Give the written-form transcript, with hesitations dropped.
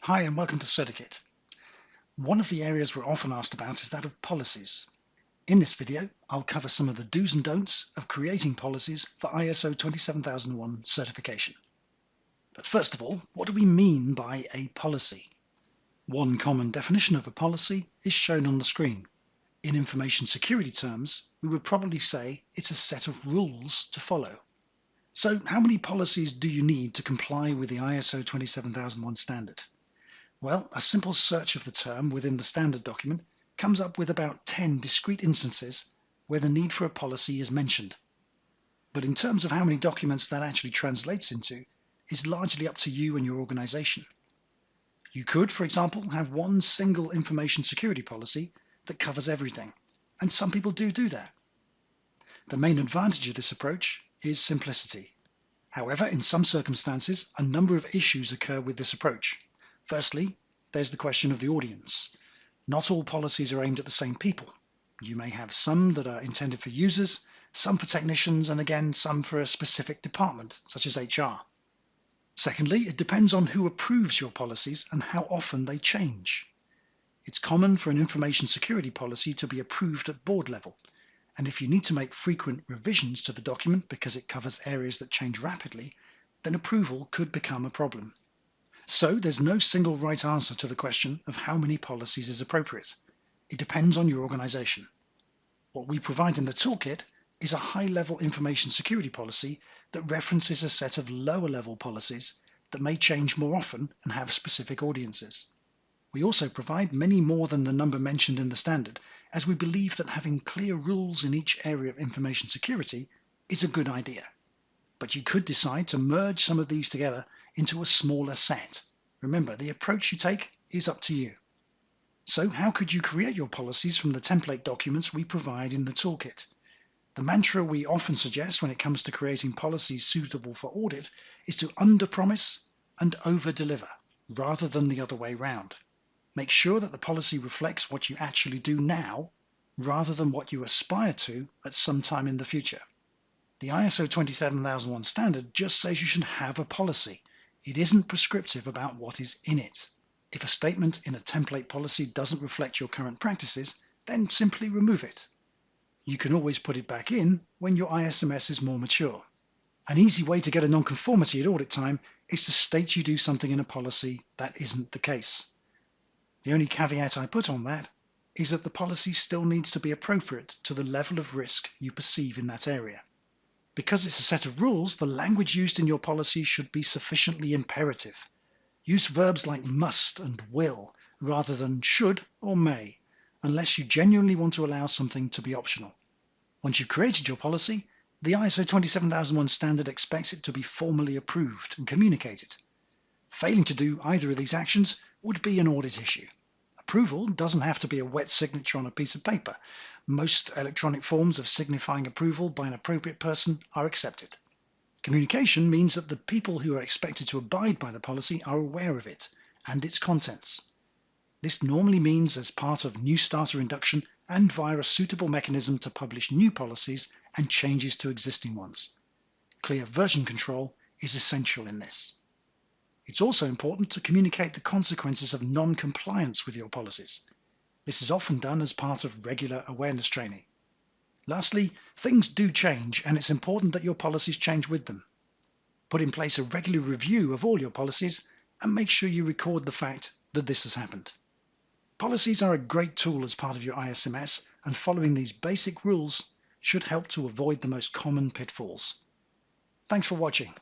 Hi and welcome to CertiKit. One of the areas we're often asked about is that of policies. In this video, I'll cover some of the do's and don'ts of creating policies for ISO 27001 certification. But first of all, what do we mean by a policy? One common definition of a policy is shown on the screen. In information security terms, we would probably say it's a set of rules to follow. So how many policies do you need to comply with the ISO 27001 standard? Well, a simple search of the term within the standard document comes up with about 10 discrete instances where the need for a policy is mentioned. But in terms of how many documents that actually translates into is largely up to you and your organization. You could, for example, have one single information security policy that covers everything, and some people do that. The main advantage of this approach is simplicity. However, in some circumstances, a number of issues occur with this approach. Firstly, there's the question of the audience. Not all policies are aimed at the same people. You may have some that are intended for users, some for technicians, and again, some for a specific department, such as HR. Secondly, it depends on who approves your policies and how often they change. It's common for an information security policy to be approved at board level, and if you need to make frequent revisions to the document because it covers areas that change rapidly, then approval could become a problem. So there's no single right answer to the question of how many policies is appropriate. It depends on your organization. What we provide in the toolkit is a high-level information security policy that references a set of lower-level policies that may change more often and have specific audiences. We also provide many more than the number mentioned in the standard, as we believe that having clear rules in each area of information security is a good idea. But you could decide to merge some of these together into a smaller set. Remember, the approach you take is up to you. So how could you create your policies from the template documents we provide in the toolkit? The mantra we often suggest when it comes to creating policies suitable for audit is to under-promise and over-deliver, rather than the other way round. Make sure that the policy reflects what you actually do now, rather than what you aspire to at some time in the future. The ISO 27001 standard just says you should have a policy. It isn't prescriptive about what is in it. If a statement in a template policy doesn't reflect your current practices, then simply remove it. You can always put it back in when your ISMS is more mature. An easy way to get a non-conformity at audit time is to state you do something in a policy that isn't the case. The only caveat I put on that is that the policy still needs to be appropriate to the level of risk you perceive in that area. Because it's a set of rules, the language used in your policy should be sufficiently imperative. Use verbs like must and will rather than should or may, unless you genuinely want to allow something to be optional. Once you've created your policy, the ISO 27001 standard expects it to be formally approved and communicated. Failing to do either of these actions would be an audit issue. Approval doesn't have to be a wet signature on a piece of paper. Most electronic forms of signifying approval by an appropriate person are accepted. Communication means that the people who are expected to abide by the policy are aware of it and its contents. This normally means as part of new starter induction and via a suitable mechanism to publish new policies and changes to existing ones. Clear version control is essential in this. It's also important to communicate the consequences of non-compliance with your policies. This is often done as part of regular awareness training. Lastly, things do change, and it's important that your policies change with them. Put in place a regular review of all your policies and make sure you record the fact that this has happened. Policies are a great tool as part of your ISMS, and following these basic rules should help to avoid the most common pitfalls. Thanks for watching.